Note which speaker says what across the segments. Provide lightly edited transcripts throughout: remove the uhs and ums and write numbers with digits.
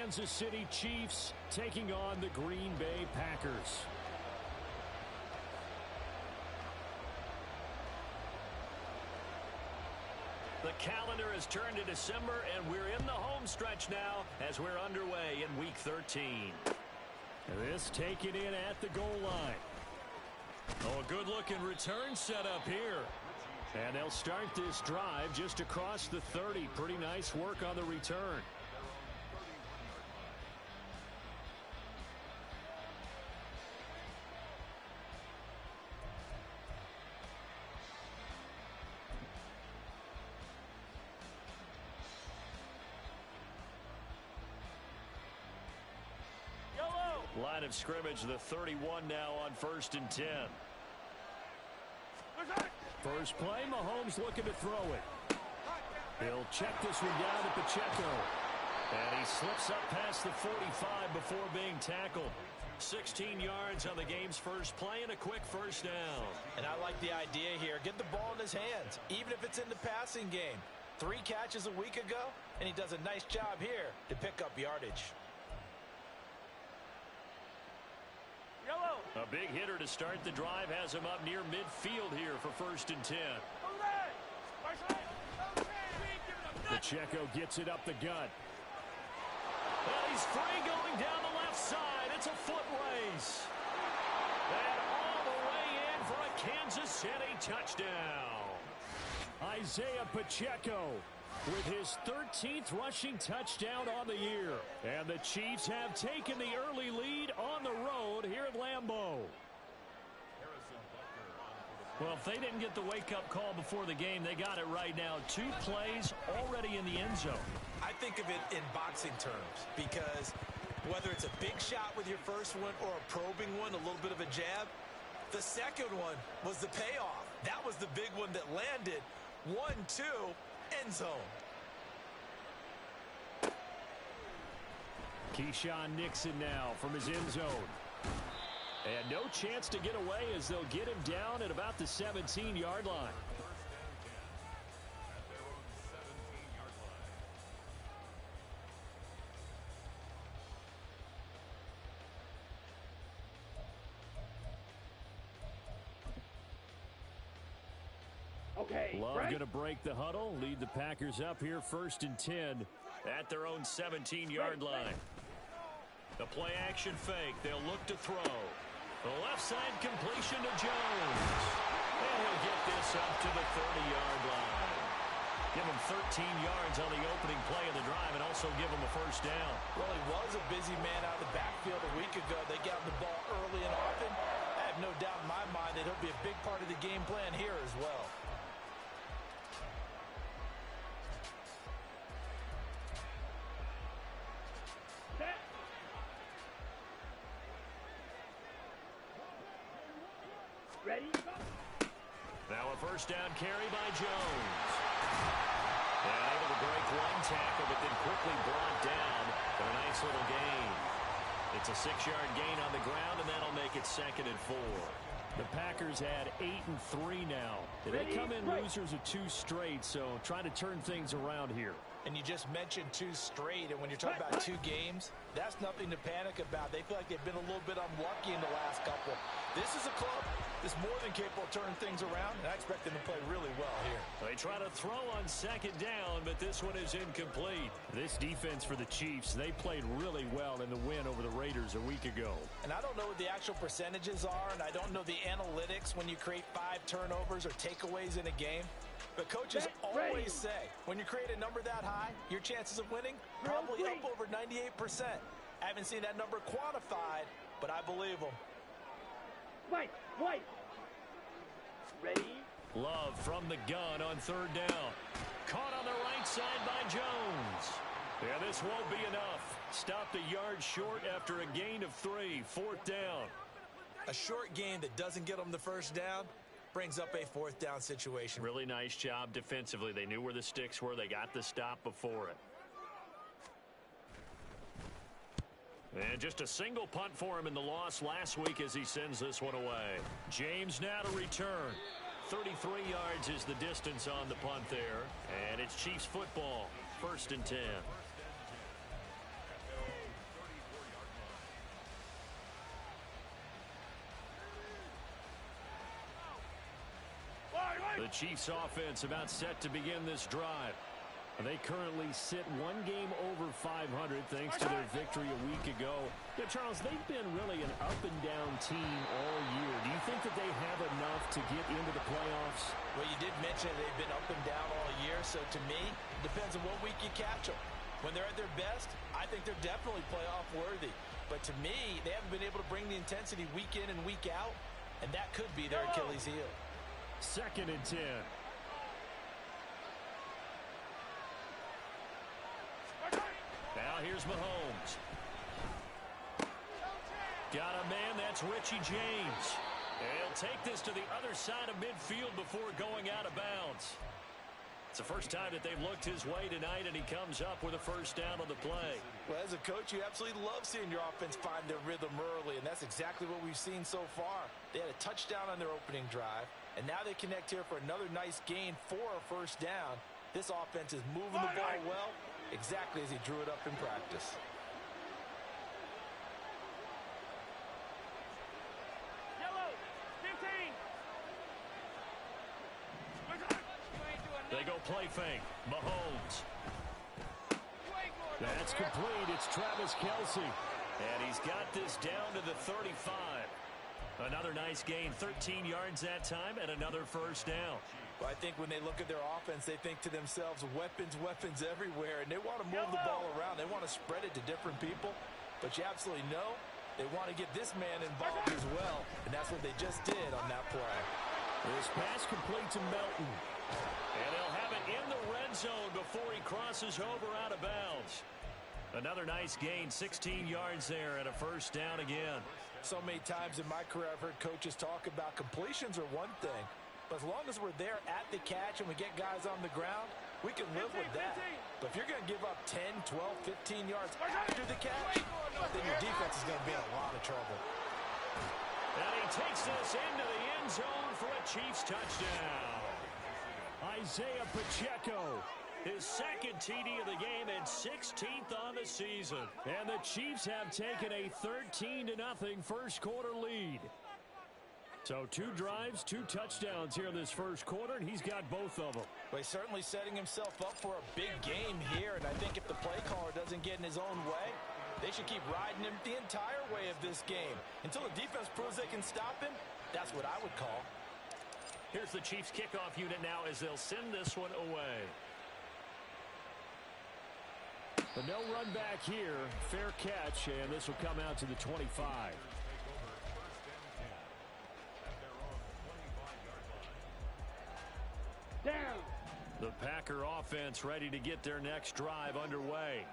Speaker 1: Kansas City Chiefs taking on the Green Bay Packers. The calendar has turned to December, and we're in the home stretch now as we're underway in Week 13. This taken in at the goal line. Oh, a good-looking return set up here. And they'll start this drive just across the 30. Pretty nice work on the return. Line of scrimmage, the 31 now on 1st and 10. First play, Mahomes looking to throw it. He'll check this one down to Pacheco. And he slips up past the 45 before being tackled. 16 yards on the game's first play and a quick first down.
Speaker 2: And I like the idea here. Get the ball in his hands, even if it's in the passing game. 3 catches a week ago, and he does a nice job here to pick up yardage.
Speaker 1: A big hitter to start the drive has him up near midfield here for 1st and 10. Pacheco gets it up the gut. And he's free going down the left side. It's a foot race. And all the way in for a Kansas City touchdown. Isaiah Pacheco with his 13th rushing touchdown on the year. And the Chiefs have taken the early lead on the road here at Lambeau. Well, if they didn't get the wake-up call before the game, they got it right now. 2 plays already in the end zone.
Speaker 2: I think of it in boxing terms because whether it's a big shot with your first one or a probing one, a little bit of a jab, the second one was the payoff. That was the big one that landed. 1-2. End zone.
Speaker 1: Keyshawn Nixon now from his end zone. And no chance to get away as they'll get him down at about the 17-yard line. Love going to break the huddle, lead the Packers up here 1st and 10 at their own 17-yard line. The play action fake. They'll look to throw. The left side completion to Jones. And he'll get this up to the 30-yard line. Give him 13 yards on the opening play of the drive and also give him a first down.
Speaker 2: Well, he was a busy man out of the backfield a week ago. They got him the ball early and often. I have no doubt in my mind that he'll be a big part of the game plan here as well.
Speaker 3: Ready?
Speaker 1: Now a first down carry by Jones. And able to break one tackle, but then quickly brought down for a nice little gain. It's a 6-yard gain on the ground, and that'll make it 2nd and 4. The Packers had 8-3 now. They come in losers of 2 straight, so trying to turn things around here.
Speaker 2: And you just mentioned 2 straight, and when you're talking about 2 games, that's nothing to panic about. They feel like they've been a little bit unlucky in the last couple. This is a club that's more than capable of turning things around, and I expect them to play really well here.
Speaker 1: They try to throw on 2nd down, but this one is incomplete. This defense for the Chiefs, they played really well in the win over the Raiders a week ago.
Speaker 2: And I don't know what the actual percentages are, and I don't know the analytics when you create 5 turnovers or takeaways in a game. But coaches always say, when you create a number that high, your chances of winning probably up over 98%. I haven't seen that number quantified, but I believe them.
Speaker 3: White. Ready?
Speaker 1: Love from the gun on 3rd down. Caught on the right side by Jones. Yeah, this won't be enough. Stopped a yard short after a gain of 3. 4th down.
Speaker 2: A short gain that doesn't get them the first down brings up a 4th down situation.
Speaker 1: Really nice job defensively. They knew where the sticks were. They got the stop before it. And just a single punt for him in the loss last week as he sends this one away. James now to return. 33 yards is the distance on the punt there. And it's Chiefs football. 1st and 10. The Chiefs offense about set to begin this drive. They currently sit one game over 500 thanks to their victory a week ago. Yeah, Charles, they've been really an up-and-down team all year. Do you think that they have enough to get into the playoffs?
Speaker 2: Well, you did mention they've been up and down all year, so to me, it depends on what week you catch them. When they're at their best, I think they're definitely playoff worthy. But to me, they haven't been able to bring the intensity week in and week out, and that could be their Achilles heel.
Speaker 1: 2nd and 10. Now here's Mahomes. Got a man, that's Richie James. He'll take this to the other side of midfield before going out of bounds. It's the first time that they've looked his way tonight, and he comes up with a first down on the play.
Speaker 2: Well, as a coach, you absolutely love seeing your offense find their rhythm early, and that's exactly what we've seen so far. They had a touchdown on their opening drive, and now they connect here for another nice gain for a first down. This offense is moving the ball well, exactly as he drew it up in practice.
Speaker 3: Yellow, 15.
Speaker 1: They go play fake. Mahomes. That's complete. It's Travis Kelce. And he's got this down to the 35. Another nice gain, 13 yards that time, and another first down.
Speaker 2: Well, I think when they look at their offense, they think to themselves, weapons, weapons everywhere, and they want to move the ball around. They want to spread it to different people, but you absolutely know they want to get this man involved as well, and that's what they just did on that play.
Speaker 1: This pass complete to Melton, and they'll have it in the red zone before he crosses over out of bounds. Another nice gain, 16 yards there, and a first down again.
Speaker 2: So many times in my career, I've heard coaches talk about completions are one thing, but as long as we're there at the catch and we get guys on the ground, we can live with that. But if you're going to give up 10, 12, 15 yards after the catch, then your defense is going to be in a lot of trouble.
Speaker 1: And he takes this into the end zone for a Chiefs touchdown. Isaiah Pacheco, his second TD of the game and 16th on the season. And the Chiefs have taken a 13-0 first quarter lead. So 2 drives, 2 touchdowns here in this first quarter, and he's got both of them.
Speaker 2: Well, he's certainly setting himself up for a big game here, and I think if the play caller doesn't get in his own way, they should keep riding him the entire way of this game. Until the defense proves they can stop him, that's what I would call.
Speaker 1: Here's the Chiefs kickoff unit now as they'll send this one away. But no run back here. Fair catch, and this will come out to the 25.
Speaker 3: Down.
Speaker 1: The Packer offense ready to get their next drive underway.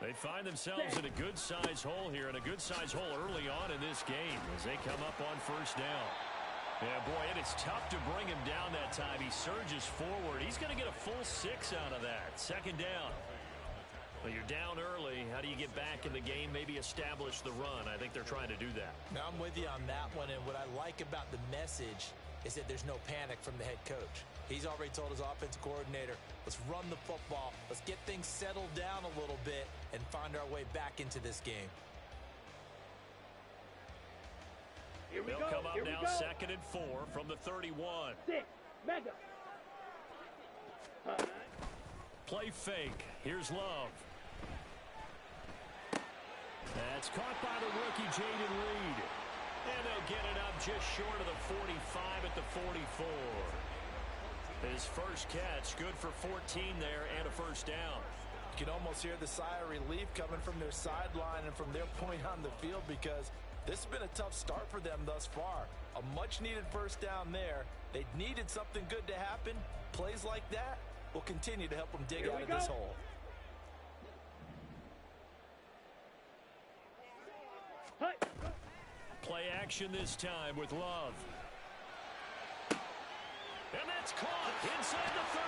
Speaker 1: They find themselves in a good-sized hole here, and a good-sized hole early on in this game as they come up on first down. Yeah, boy, it is tough to bring him down that time. He surges forward. He's going to get a full 6 out of that. Second down. Well, you're down early. How do you get back in the game, maybe establish the run? I think they're trying to do that.
Speaker 2: Now, I'm with you on that one, and what I like about the message is that there's no panic from the head coach. He's already told his offensive coordinator, let's run the football, let's get things settled down a little bit and find our way back into this game.
Speaker 3: Here we
Speaker 1: They'll
Speaker 3: go.
Speaker 1: come up
Speaker 3: Here
Speaker 1: now,
Speaker 3: we go.
Speaker 1: 2nd and 4 from the 31.
Speaker 3: 6. Mega.
Speaker 1: Play fake. Here's Love. That's caught by the rookie, Jayden Reed. And they'll get it up just short of the 45 at the 44. His first catch, good for 14 there and a first down.
Speaker 2: You can almost hear the sigh of relief coming from their sideline and from their point on the field because this has been a tough start for them thus far. A much-needed first down there. They needed something good to happen. Plays like that will continue to help them dig out of this hole.
Speaker 3: Hi.
Speaker 1: Play action this time with Love. And that's caught inside the 30.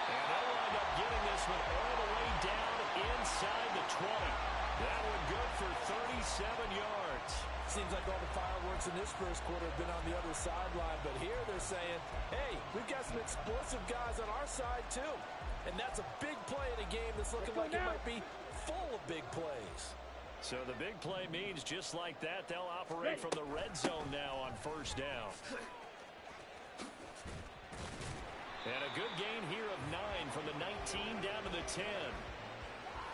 Speaker 1: And they'll wind up getting this one all the way down inside the 20. That one good for 37 yards.
Speaker 2: Seems like all the fireworks in this first quarter have been on the other sideline, but here they're saying, hey, we've got some explosive guys on our side too. And that's a big play in a game that's looking like it might be full of big plays.
Speaker 1: So the big play means just like that, they'll operate from the red zone now on first down. And a good gain here of 9 from the 19 down to the 10.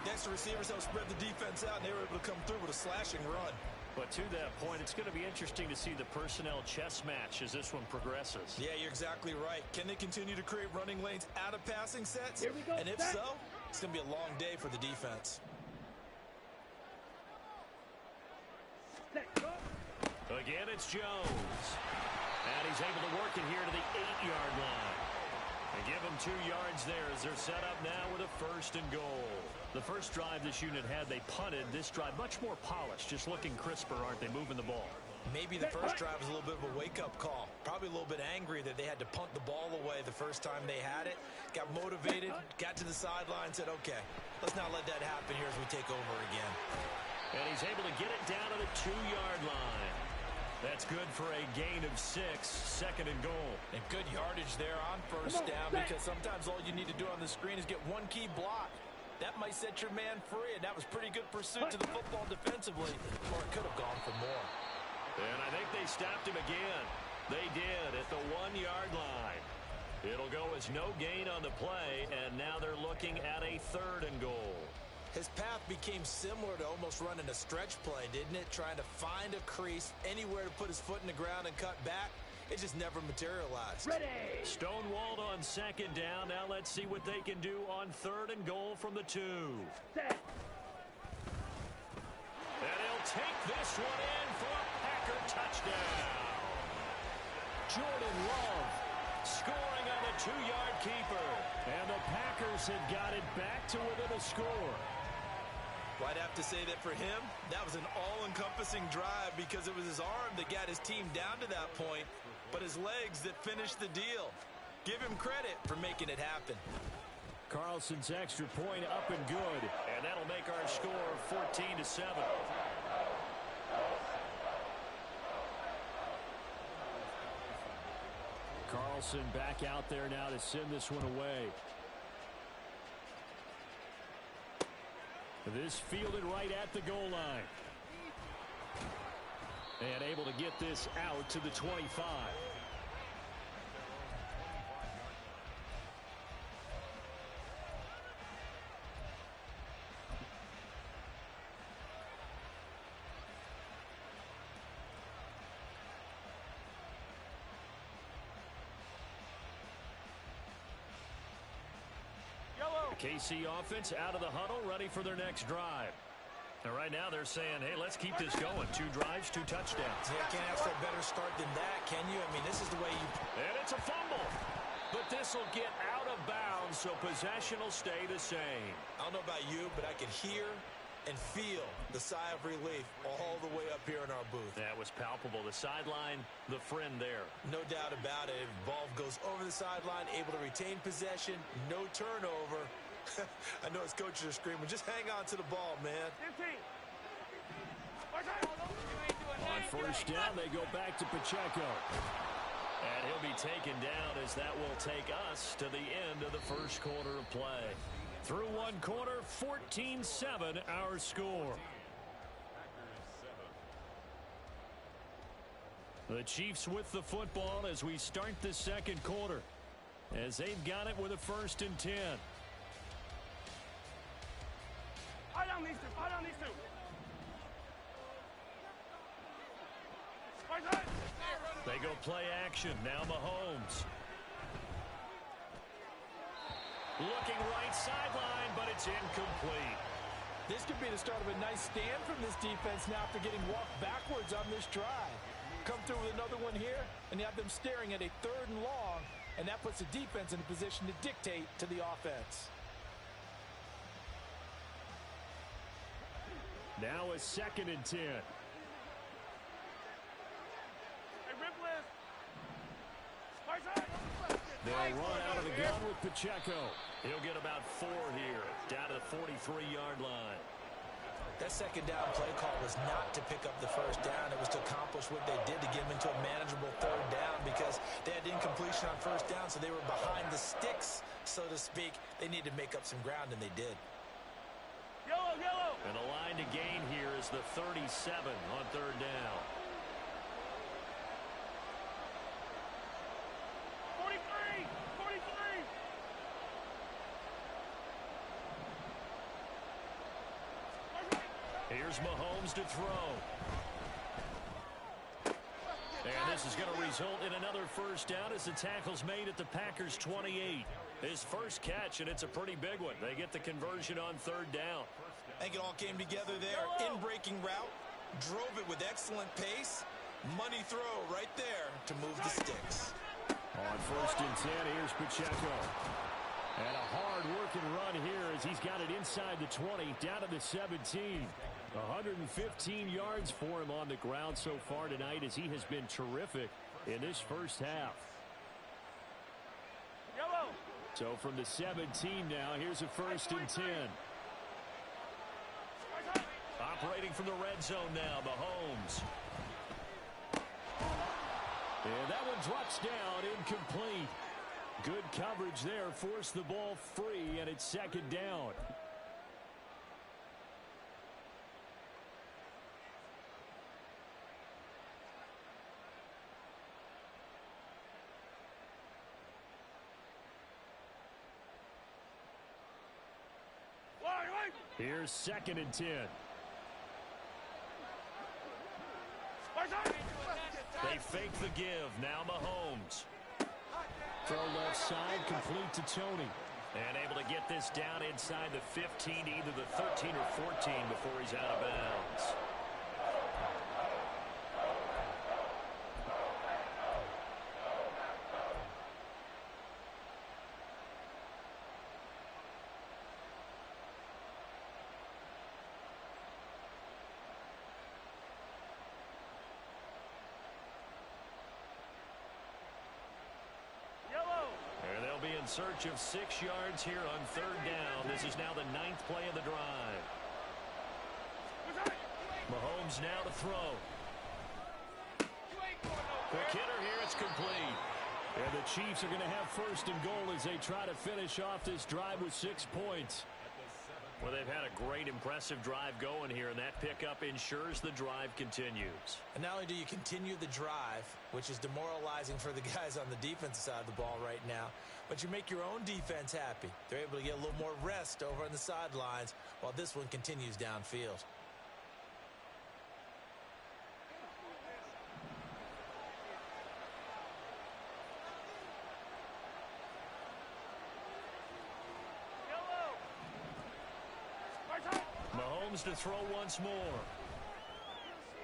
Speaker 2: Next, the receivers helped spread the defense out, and they were able to come through with a slashing run.
Speaker 1: But to that point, it's going to be interesting to see the personnel chess match as this one progresses.
Speaker 2: Yeah, you're exactly right. Can they continue to create running lanes out of passing sets?
Speaker 3: Here we go,
Speaker 2: And if
Speaker 3: set.
Speaker 2: so, it's going to be a long day for the defense.
Speaker 3: Set, go.
Speaker 1: Again, it's Jones. And he's able to work it here to the 8-yard line. They give him 2 yards there as they're set up now with a 1st and goal. The first drive this unit had, they punted. This drive, much more polished, just looking crisper, aren't they, moving the ball?
Speaker 2: Maybe the first drive was a little bit of a wake-up call. Probably a little bit angry that they had to punt the ball away the first time they had it. Got motivated, got to the sideline, said, okay, let's not let that happen here as we take over again.
Speaker 1: And he's able to get it down to the 2-yard line. That's good for a gain of 6, 2nd and goal.
Speaker 2: And good yardage there on first down, because sometimes all you need to do on the screen is get one key block. That might set your man free, and that was pretty good pursuit to the football defensively, or it could have gone for more.
Speaker 1: And I think they stopped him again. They did at the 1-yard line. It'll go as no gain on the play, and now they're looking at a 3rd and goal.
Speaker 2: His path became similar to almost running a stretch play, didn't it? Trying to find a crease, anywhere to put his foot in the ground and cut back. It just never materialized.
Speaker 3: Ready.
Speaker 1: Stonewalled on 2nd down. Now let's see what they can do on 3rd and goal from the 2.
Speaker 3: Set.
Speaker 1: And he'll take this one in for a Packer touchdown. Jordan Love scoring on the 2-yard keeper. And the Packers have got it back to within a score.
Speaker 2: Well, I'd have to say that for him, that was an all-encompassing drive because it was his arm that got his team down to that point, but his legs that finished the deal. Give him credit for making it happen.
Speaker 1: Carlson's extra point up and good, and that'll make our score 14-7. Carlson back out there now to send this one away. This fielded right at the goal line. And able to get this out to the 25. KC offense out of the huddle, ready for their next drive. And right now they're saying, hey, let's keep this going. 2 drives, 2 touchdowns.
Speaker 2: Yeah, can't ask for a better start than that, can you? I mean, this is the way you...
Speaker 1: And it's a fumble. But this will get out of bounds, so possession will stay the same.
Speaker 2: I don't know about you, but I can hear and feel the sigh of relief all the way up here in our booth.
Speaker 1: That was palpable. The sideline, the friend there.
Speaker 2: No doubt about it. The ball goes over the sideline, able to retain possession, no turnover. I know his coaches are screaming, just hang on to the ball, man.
Speaker 3: 15.
Speaker 1: On first down, they go back to Pacheco. And he'll be taken down as that will take us to the end of the first quarter of play. Through 1 quarter, 14-7 our score. The Chiefs with the football as we start the second quarter, as they've got it with a 1st and 10.
Speaker 3: Fight on these 2. Fight on these 2. Fight on.
Speaker 1: They go play action. Now Mahomes. Looking right sideline, but it's incomplete.
Speaker 2: This could be the start of a nice stand from this defense now after getting walked backwards on this drive. Come through with another one here, and you have them staring at a 3rd and long, and that puts the defense in a position to dictate to the offense.
Speaker 1: Now a 2nd and 10.
Speaker 3: Hey, Ripley. Fight on.
Speaker 1: They'll run out of the gun with Pacheco. He'll get about 4 here, down to the 43-yard line.
Speaker 2: That 2nd down play call was not to pick up the 1st down. It was to accomplish what they did to get them into a manageable 3rd down because they had incompletion on 1st down, so they were behind the sticks, so to speak. They needed to make up some ground, and they did.
Speaker 3: Yellow, yellow.
Speaker 1: And the line to gain here is the 37 on 3rd down.
Speaker 3: 43. 43.
Speaker 1: Here's Mahomes to throw. And this is going to result in another first down as the tackle's made at the Packers' 28. His first catch, and it's a pretty big one. They get the conversion on third down.
Speaker 2: I think it all came together there. In-breaking route, drove it with excellent pace. Money throw right there to move the sticks.
Speaker 1: On first and 10, here's Pacheco. And a hard-working run here as he's got it inside the 20, down to the 17. 115 yards for him on the ground so far tonight as he has been terrific in this first half.
Speaker 3: Yellow.
Speaker 1: So from the 17 now, here's a first and 10. Operating from the red zone now, Mahomes. And that one drops down, incomplete. Good coverage there, forced the ball free, and it's second down. Here's second and 10. They fake the give. Now Mahomes. Throw left side, complete to Tony. And able to get this down inside the 15, either the 13 or 14 before he's out of bounds. In search of 6 yards here on third down. This is now the 9th play of the drive. Mahomes now to throw. Quick hitter here, it's complete. And the Chiefs are going to have first and goal as they try to finish off this drive with 6 points. Well, they've had a great, impressive drive going here, and that pickup ensures the drive continues.
Speaker 2: And not only do you continue the drive, which is demoralizing for the guys on the defensive side of the ball right now, but you make your own defense happy. They're able to get a little more rest over on the sidelines while this one continues downfield.
Speaker 1: Mahomes to throw once more.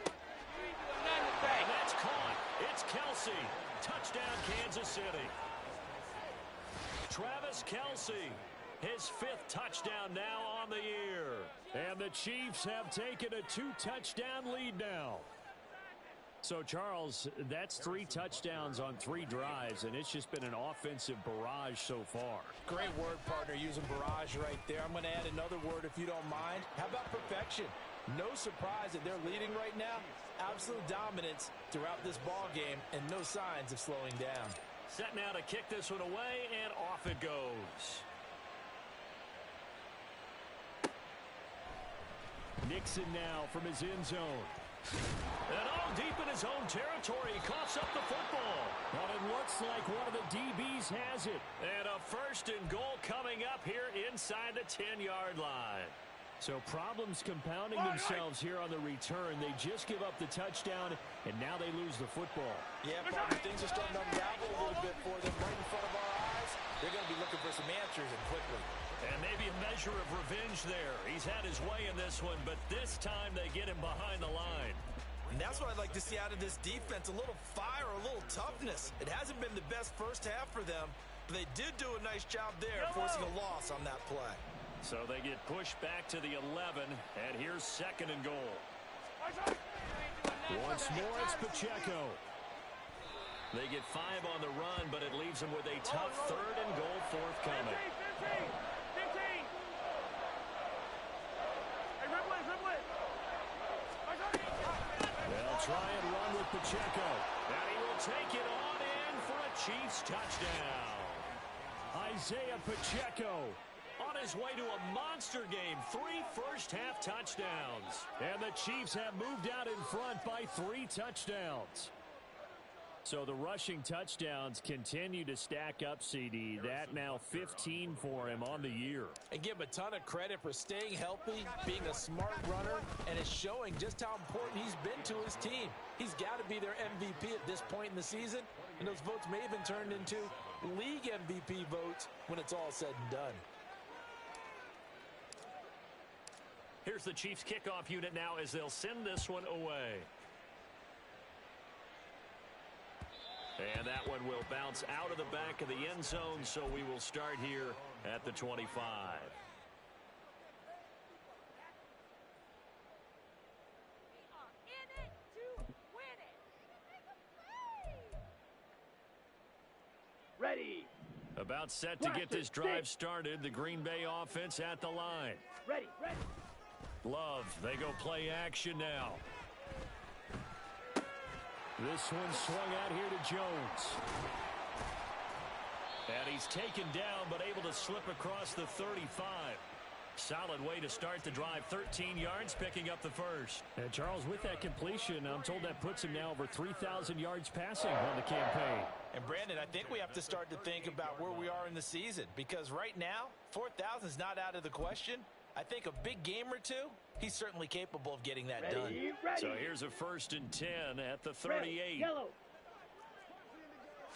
Speaker 1: And that's caught. It's Kelce. Touchdown, Kansas City. Travis Kelce, his 5th touchdown now on the year. And the Chiefs have taken a 2-touchdown lead now. So, Charles, that's 3 touchdowns on 3 drives, and it's just been an offensive barrage so far.
Speaker 2: Great word, partner, using barrage right there. I'm going to add another word if you don't mind. How about perfection? No surprise that they're leading right now. Absolute dominance throughout this ball game and no signs of slowing down.
Speaker 1: Set now to kick this one away, and off it goes. Nixon now from his end zone. And all deep in his own territory, he coughs up the football. Well, it looks like one of the DBs has it. And a first and goal coming up here inside the 10-yard line. So problems compounding themselves here on the return. They just give up the touchdown, and now they lose the football.
Speaker 2: Yeah, partner, things are starting to unravel a little bit for them right in front of our eyes. They're going to be looking for some answers and quickly.
Speaker 1: And maybe a measure of revenge there. He's had his way in this one, but this time they get him behind the line.
Speaker 2: And that's what I'd like to see out of this defense, a little fire, a little toughness. It hasn't been the best first half for them, but they did do a nice job there, forcing a loss on that play.
Speaker 1: So they get pushed back to the 11, and here's second and goal. Once more, it's Pacheco. They get 5 on the run, but it leaves them with a tough third and goal forthcoming.
Speaker 3: 15. Hey, Riplet.
Speaker 1: They'll try and run with Pacheco. And he will take it on in for a Chiefs touchdown. Isaiah Pacheco on his way to a monster game. 3 first-half touchdowns. And the Chiefs have moved out in front by 3 touchdowns. So the rushing touchdowns continue to stack up, CD. That now 15 for him on the year.
Speaker 2: And give him a ton of credit for staying healthy, being a smart runner, and it's showing just how important he's been to his team. He's got to be their MVP at this point in the season, and those votes may even turn into league MVP votes when it's all said and done.
Speaker 1: Here's the Chiefs kickoff unit now as they'll send this one away. And that one will bounce out of the back of the end zone, so we will start here at the 25.
Speaker 3: Ready.
Speaker 1: About set to get this drive started. The Green Bay offense at the line.
Speaker 3: Ready.
Speaker 1: Love, they go play action now. This one swung out here to Jones. And he's taken down, but able to slip across the 35. Solid way to start the drive. 13 yards, picking up the first. And Charles, with that completion, I'm told that puts him now over 3,000 yards passing on the campaign.
Speaker 2: And Brandon, I think we have to start to think about where we are in the season, because right now, 4,000 is not out of the question. I think a big game or two, he's certainly capable of getting that done.
Speaker 1: So here's a 1st and 10 at the 38.
Speaker 3: Yellow.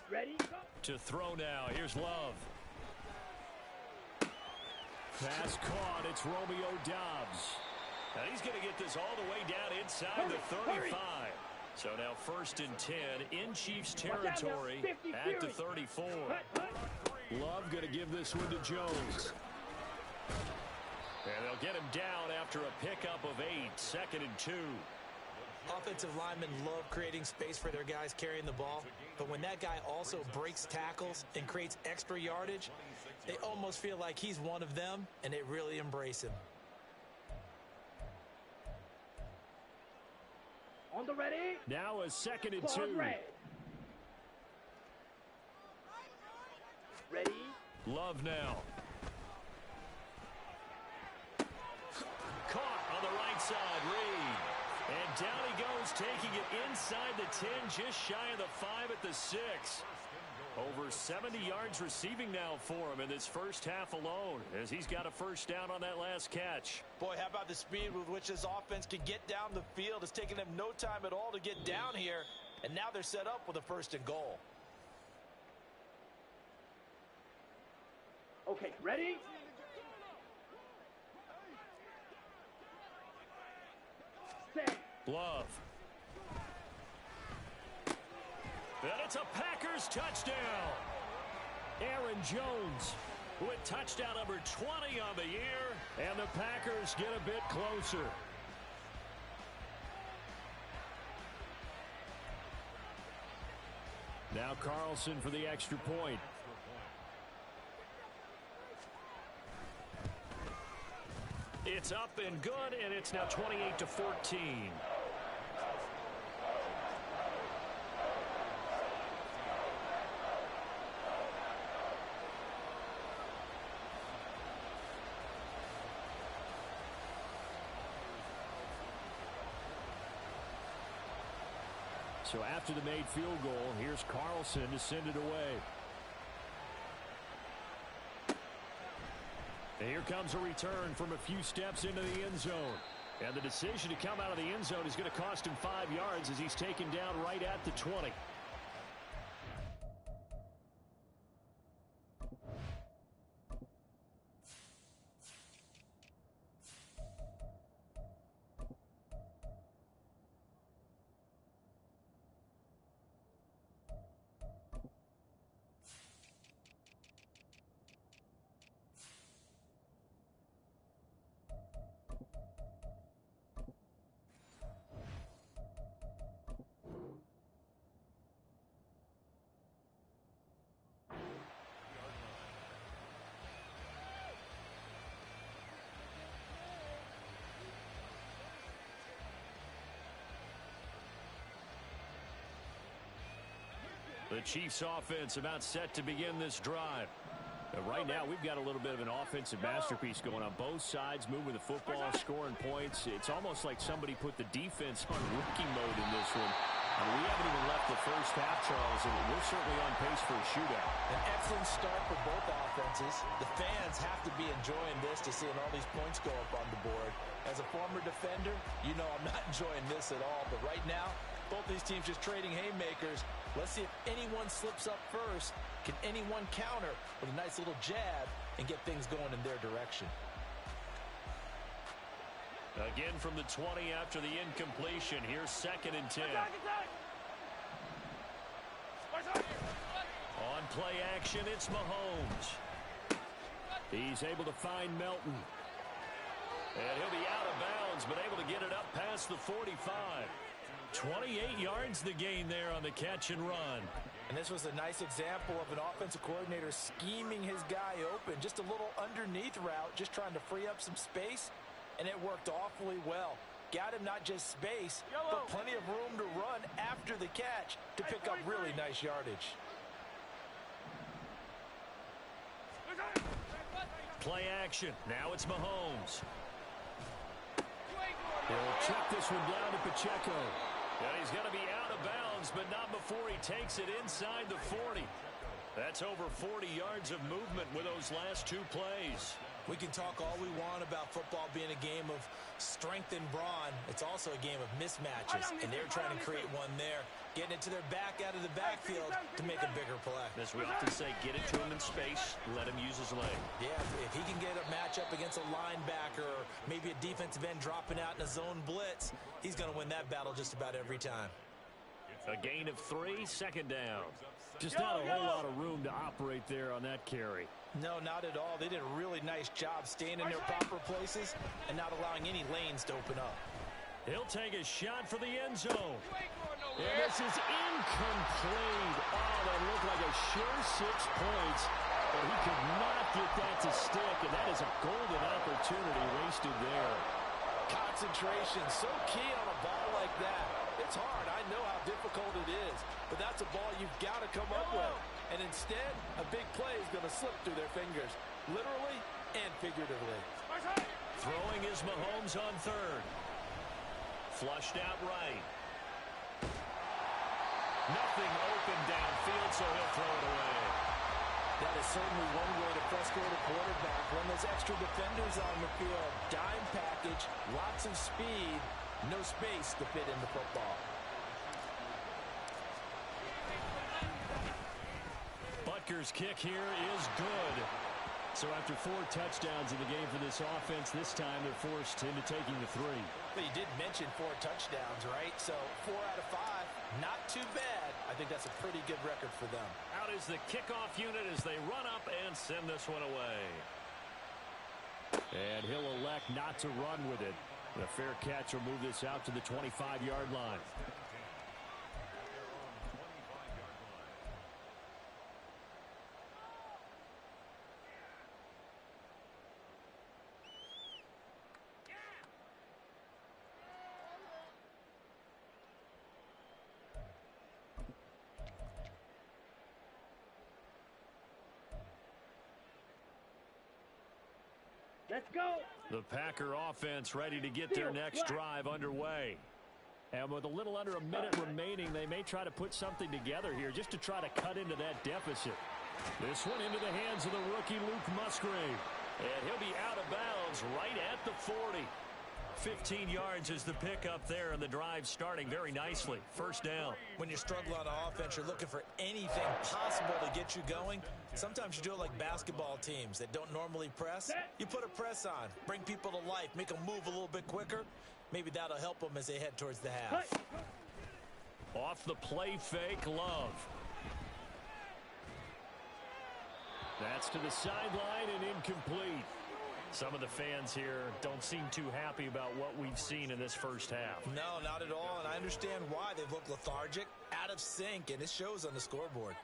Speaker 3: Ready.
Speaker 1: To throw now. Here's Love. Pass caught. It's Romeo Doubs. Now he's going to get this all the way down inside the 35. So now 1st and 10 in Chiefs territory at the 34. Love going to give this one to Jones. And they'll get him down after a pickup of 8. 2nd and 2.
Speaker 2: Offensive linemen love creating space for their guys carrying the ball, but when that guy also breaks tackles and creates extra yardage, they almost feel like he's one of them, and they really embrace him.
Speaker 3: On the ready.
Speaker 1: Now a 2nd and 2.
Speaker 3: Ready.
Speaker 1: Love now. Caught on the right side, Reed. And down he goes, taking it inside the 10, just shy of the 5 at the 6. Over 70 yards receiving now for him in this first half alone, as he's got a first down on that last catch.
Speaker 2: Boy, how about the speed with which this offense can get down the field? It's taken them no time at all to get down here, and now they're set up with a 1st and goal.
Speaker 3: Okay, ready.
Speaker 1: Love. And it's a Packers touchdown. Aaron Jones with touchdown number 20 on the year, and the Packers get a bit closer. Now Carlson for the extra point. It's up and good, and it's now 28-14. So after the made field goal, here's Carlson to send it away. And here comes a return from a few steps into the end zone. And the decision to come out of the end zone is going to cost him 5 yards as he's taken down right at the 20. The Chiefs offense about set to begin this drive. Right now, we've got a little bit of an offensive masterpiece going on. Both sides moving the football, scoring points. It's almost like somebody put the defense on rookie mode in this one. And we haven't even left the first half, Charles, and we're certainly on pace for a shootout.
Speaker 2: An excellent start for both offenses. The fans have to be enjoying this to seeing all these points go up on the board. As a former defender, you know I'm not enjoying this at all. But right now, both these teams just trading haymakers. Let's see if anyone slips up first. Can anyone counter with a nice little jab and get things going in their direction?
Speaker 1: Again from the 20 after the incompletion. Here's 2nd and 10. On play action, it's Mahomes. He's able to find Melton. And he'll be out of bounds, but able to get it up past the 45. 28 yards the gain there on the catch and run.
Speaker 2: And this was a nice example of an offensive coordinator scheming his guy open. Just a little underneath route, just trying to free up some space. And it worked awfully well. Got him not just space, but plenty of room to run after the catch to pick up really nice yardage.
Speaker 1: Play action. Now it's Mahomes. He'll check this one down to Pacheco. And he's going to be out of bounds, but not before he takes it inside the 40. That's over 40 yards of movement with those last 2 plays.
Speaker 2: We can talk all we want about football being a game of strength and brawn. It's also a game of mismatches, and they're trying to create one there, getting it to their back out of the backfield to make a bigger play.
Speaker 1: As we often say, get it to him in space, let him use his leg.
Speaker 2: Yeah, if he can get a matchup against a linebacker or maybe a defensive end dropping out in a zone blitz, he's going to win that battle just about every time.
Speaker 1: A gain of 3, 2nd down. Just not a whole lot of room to operate there on that carry.
Speaker 2: No, not at all. They did a really nice job staying in their proper places and not allowing any lanes to open up.
Speaker 1: He'll take a shot for the end zone. And this is incomplete. Oh, that looked like a sure 6 points. But he could not get that to stick, and that is a golden opportunity wasted there.
Speaker 2: Concentration, so key on a ball like that. It's hard. I know how difficult it is. But that's a ball you've got to come up with. And instead, a big play is going to slip through their fingers, literally and figuratively.
Speaker 1: Throwing is Mahomes on 3rd. Flushed out right. Nothing open downfield, so he'll throw it away.
Speaker 2: That is certainly one way to frustrate a quarterback. When there's extra defenders on the field, dime package, lots of speed, no space to fit in the football.
Speaker 1: Butker's kick here is good. So after 4 touchdowns in the game for this offense, this time they're forced into taking the 3.
Speaker 2: But you did mention 4 touchdowns, right? So 4 out of 5, not too bad. I think that's a pretty good record for them.
Speaker 1: Out is the kickoff unit as they run up and send this one away. And he'll elect not to run with it. The fair catch will move this out to the 25-yard line.
Speaker 3: Let's go.
Speaker 1: The Packer offense ready to get their next drive underway. And with a little under a minute remaining, they may try to put something together here just to try to cut into that deficit. This one into the hands of the rookie Luke Musgrave. And he'll be out of bounds right at the 40. 15 yards is the pickup there, and the drive starting very nicely. First down.
Speaker 2: When you struggle on offense, you're looking for anything possible to get you going. Sometimes you do it like basketball teams that don't normally press. You put a press on, bring people to life, make them move a little bit quicker. Maybe that'll help them as they head towards the half.
Speaker 1: Off the play fake, Love. That's to the sideline and incomplete. Some of the fans here don't seem too happy about what we've seen in this first half.
Speaker 2: No, not at all, and I understand why. They've looked lethargic, out of sync, and it shows on the scoreboard.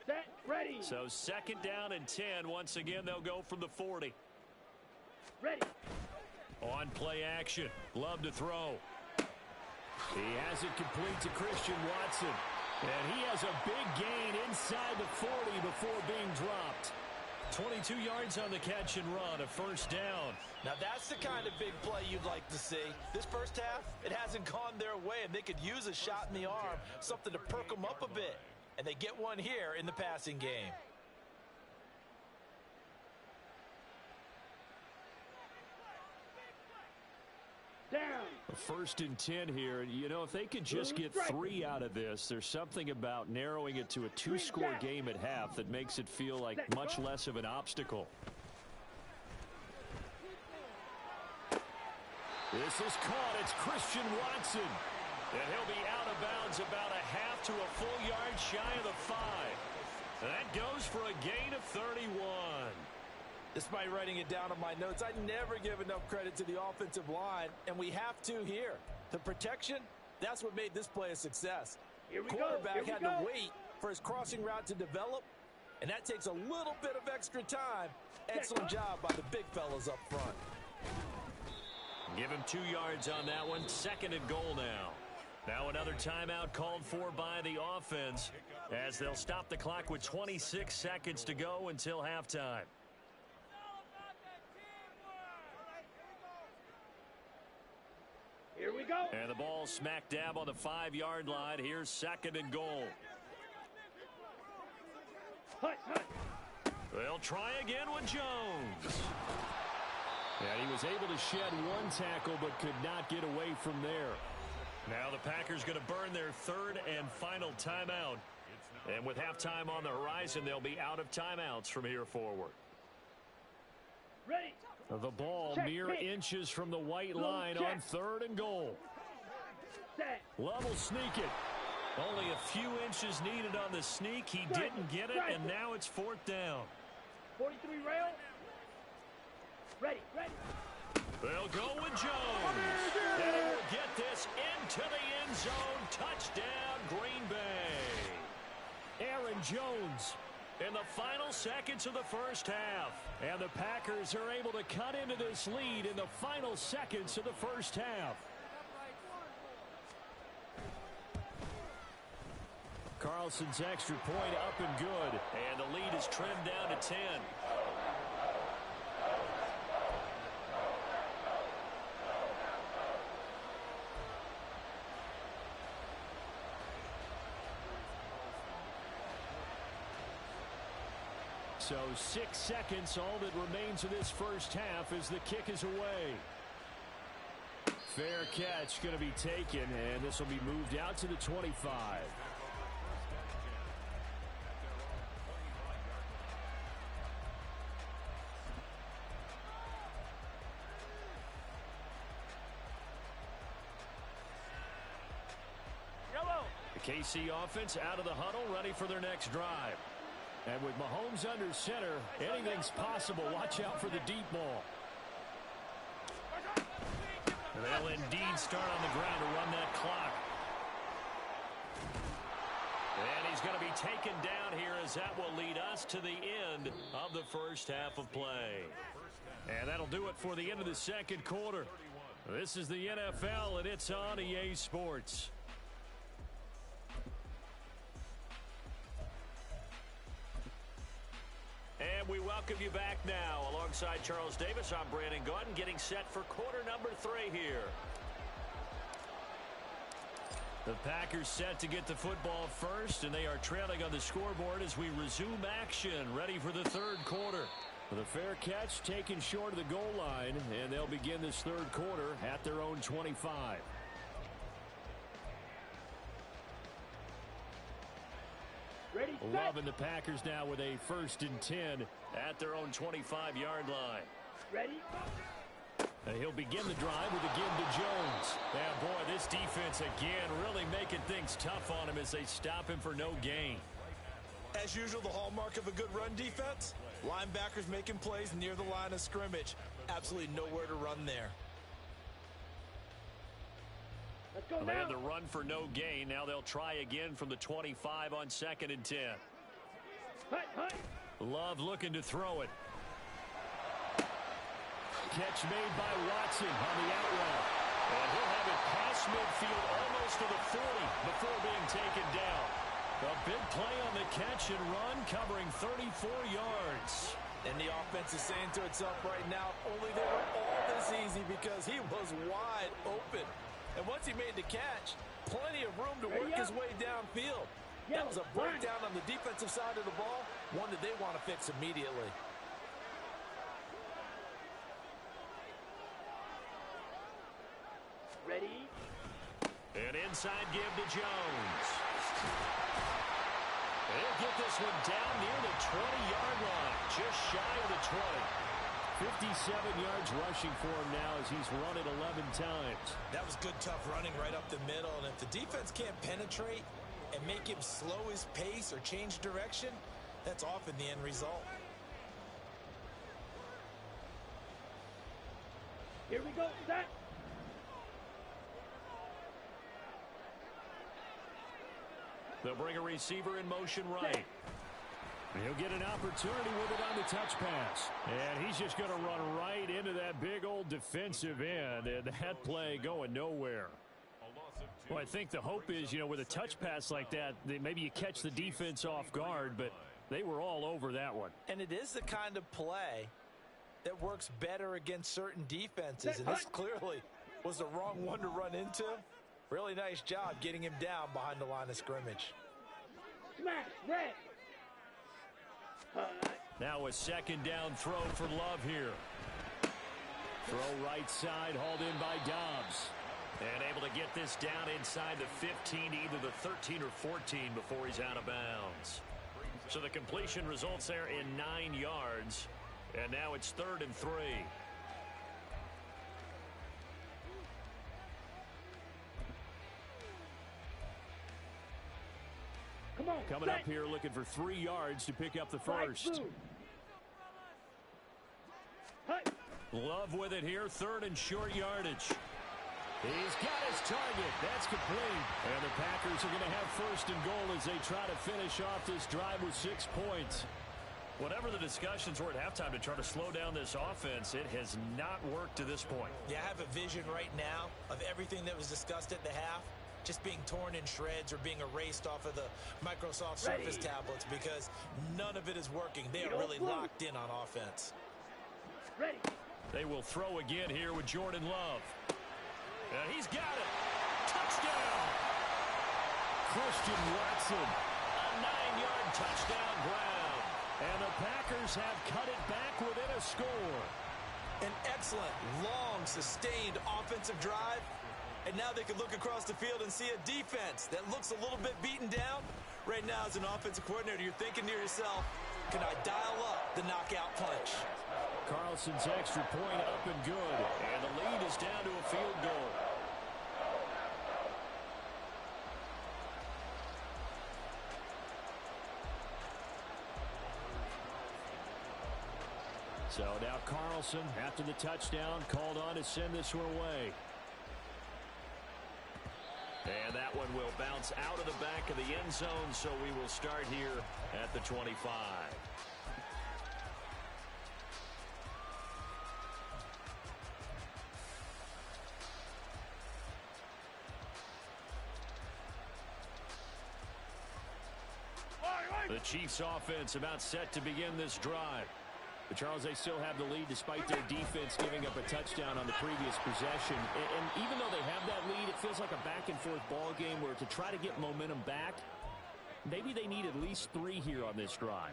Speaker 3: Set, ready.
Speaker 1: So 2nd down and 10. Once again, they'll go from the 40.
Speaker 3: Ready.
Speaker 1: On play action. Love to throw. He has it complete to Christian Watson. And he has a big gain inside the 40 before being dropped. 22 yards on the catch and run, a first down.
Speaker 2: Now that's the kind of big play you'd like to see. This first half, it hasn't gone their way, and they could use a shot in the arm, something to perk them up a bit. And they get one here in the passing game.
Speaker 3: Down.
Speaker 1: A 1st and 10 here. You know, if they could just get 3 out of this, there's something about narrowing it to a 2-score game at half that makes it feel like much less of an obstacle. This is caught. It's Christian Watson. And he'll be out of bounds about a half to a full yard shy of the 5. That goes for a gain of 31.
Speaker 2: Despite writing it down on my notes, I never give enough credit to the offensive line, and we have to here. The protection, that's what made this play a success. Quarterback had to wait for his crossing route to develop, and that takes a little bit of extra time. Excellent job by the big fellas up front.
Speaker 1: Give him 2 yards on that one. 2nd and goal now. Now another timeout called for by the offense as they'll stop the clock with 26 seconds to go until halftime.
Speaker 3: Here we go.
Speaker 1: And the ball smack dab on the 5-yard line. Here's 2nd and goal.
Speaker 3: Hut.
Speaker 1: They'll try again with Jones. And he was able to shed 1 tackle but could not get away from there. Now the Packers going to burn their 3rd and final timeout. And with halftime on the horizon, they'll be out of timeouts from here forward.
Speaker 3: Ready.
Speaker 1: The ball mere inches from the white line on 3rd and goal.
Speaker 3: Set.
Speaker 1: Love will sneak it. Only a few inches needed on the sneak. He didn't get it, and now it's 4th down.
Speaker 3: 43 rail. Ready.
Speaker 1: They'll go with Jones. And he will get this into the end zone. Touchdown, Green Bay. Aaron Jones in the final seconds of the first half. And the Packers are able to cut into this lead in the final seconds of the first half. Carlson's extra point up and good. And the lead is trimmed down to 10. So 6 seconds, all that remains of this first half as the kick is away. Fair catch going to be taken, and this will be moved out to the 25. The KC offense out of the huddle, ready for their next drive. And with Mahomes under center, anything's possible. Watch out for the deep ball. And they'll indeed start on the ground to run that clock. And he's going to be taken down here as that will lead us to the end of the first half of play. And that'll do it for the end of the second quarter. This is the NFL, and it's on EA Sports. And we welcome you back now. Alongside Charles Davis, I'm Brandon Gaudin, getting set for quarter number 3 here. The Packers set to get the football first, and they are trailing on the scoreboard as we resume action, ready for the third quarter. The fair catch taken short of the goal line, and they'll begin this third quarter at their own 25.
Speaker 3: Ready,
Speaker 1: Loving the Packers now with a 1st and 10 at their own 25-yard line.
Speaker 3: Ready.
Speaker 1: And he'll begin the drive with a give to Jones. Yeah, boy, this defense again really making things tough on him as they stop him for no gain.
Speaker 2: As usual, the hallmark of a good run defense, linebackers making plays near the line of scrimmage. Absolutely nowhere to run there.
Speaker 3: Let's go
Speaker 1: They
Speaker 3: now.
Speaker 1: had the run for no gain. Now they'll try again from the 25 on 2nd and 10.
Speaker 3: Hut.
Speaker 1: Love looking to throw it. Catch made by Watson on the out route. And he'll have it past midfield almost to the 40 before being taken down. play on the catch and run, covering 34 yards.
Speaker 2: And the offense is saying to itself right now, only they were all this easy because he was wide open. And once he made the catch, plenty of room to work his way downfield. That was a breakdown on the defensive side of the ball, one that they want to fix immediately.
Speaker 3: Ready?
Speaker 1: An inside give to Jones. He'll get this one down near the 20-yard line, just shy of the 20. 57 yards rushing for him now as he's run it 11 times.
Speaker 2: That was good, tough running right up the middle. And if the defense can't penetrate and make him slow his pace or change direction, that's often the end result.
Speaker 3: Here we go, set.
Speaker 1: They'll bring a receiver in motion right. He'll get an opportunity with it on the touch pass. And he's just going to run right into that big old defensive end. And that play going nowhere. Well, I think the hope is, with a touch pass like that, maybe you catch the defense off guard, but they were all over that one.
Speaker 2: And it is the kind of play that works better against certain defenses. And this clearly was the wrong one to run into. Really nice job getting him down behind the line of scrimmage.
Speaker 3: Smash, red.
Speaker 1: Now a second down throw for Love here. Throw right side, hauled in by Dobbs. And able to get this down inside the 15, either the 13 or 14 before he's out of bounds. So the completion results there in 9 yards. And now it's 3rd and 3.
Speaker 3: Come on,
Speaker 1: coming up here looking for 3 yards to pick up the first. Love with it here, 3rd and short yardage. He's got his target. That's complete. And the Packers are going to have 1st and goal as they try to finish off this drive with 6 points. Whatever the discussions were at halftime to try to slow down this offense, it has not worked to this point.
Speaker 2: Yeah, I have a vision right now of everything that was discussed at the half just being torn in shreds or being erased off of the Microsoft Surface tablets because none of it is working. They are really locked in on offense.
Speaker 3: Ready.
Speaker 1: They will throw again here with Jordan Love. And he's got it. Touchdown. Christian Watson. A 9-yard touchdown ground. And the Packers have cut it back within a score.
Speaker 2: An excellent, long, sustained offensive drive. And now they can look across the field and see a defense that looks a little bit beaten down. Right now, as an offensive coordinator, you're thinking to yourself, can I dial up the knockout punch?
Speaker 1: Carlson's extra point up and good. And the lead is down to a field goal. So now Carlson, after the touchdown, called on to send this one away. And that one will bounce out of the back of the end zone, so we will start here at the 25. The Chiefs offense about set to begin this drive. But Charles, they still have the lead despite their defense giving up a touchdown on the previous possession. And even though they have that lead, it feels like a back-and-forth ball game where to try to get momentum back, maybe they need at least 3 here on this drive.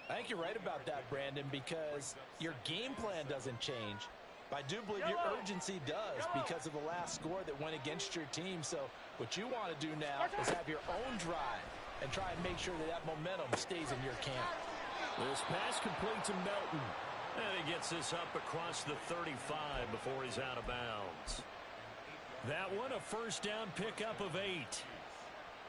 Speaker 2: I think you're right about that, Brandon, because your game plan doesn't change. But I do believe your urgency does because of the last score that went against your team. So what you want to do now is have your own drive and try and make sure that that momentum stays in your camp.
Speaker 1: This pass complete to Melton. And he gets this up across the 35 before he's out of bounds. That one, a first down pickup of 8.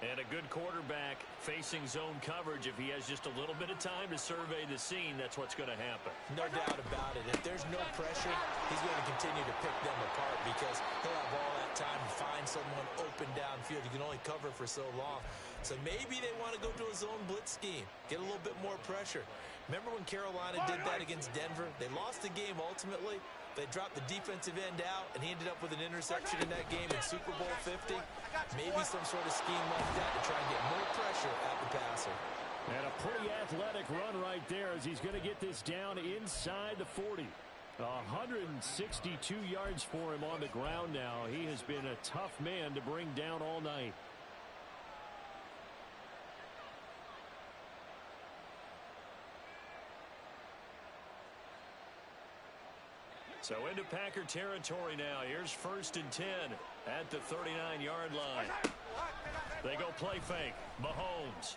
Speaker 1: And a good quarterback facing zone coverage. If he has just a little bit of time to survey the scene, that's what's going to happen.
Speaker 2: No doubt about it. If there's no pressure, he's going to continue to pick them apart because he'll have all that time to find someone open downfield. You can only cover for so long. So maybe they want to go to a zone blitz scheme, get a little bit more pressure. Remember when Carolina did that against Denver? They lost the game ultimately. They dropped the defensive end out, and he ended up with an interception in that game in Super Bowl 50. Maybe some sort of scheme like that to try and get more pressure at the passer.
Speaker 1: run right there as he's going to get this down inside the 40. 162 yards for him on the ground now. He has been a tough man to bring down all night. So into Packer territory now. Here's 1st and 10 at the 39-yard line. They go play fake. Mahomes.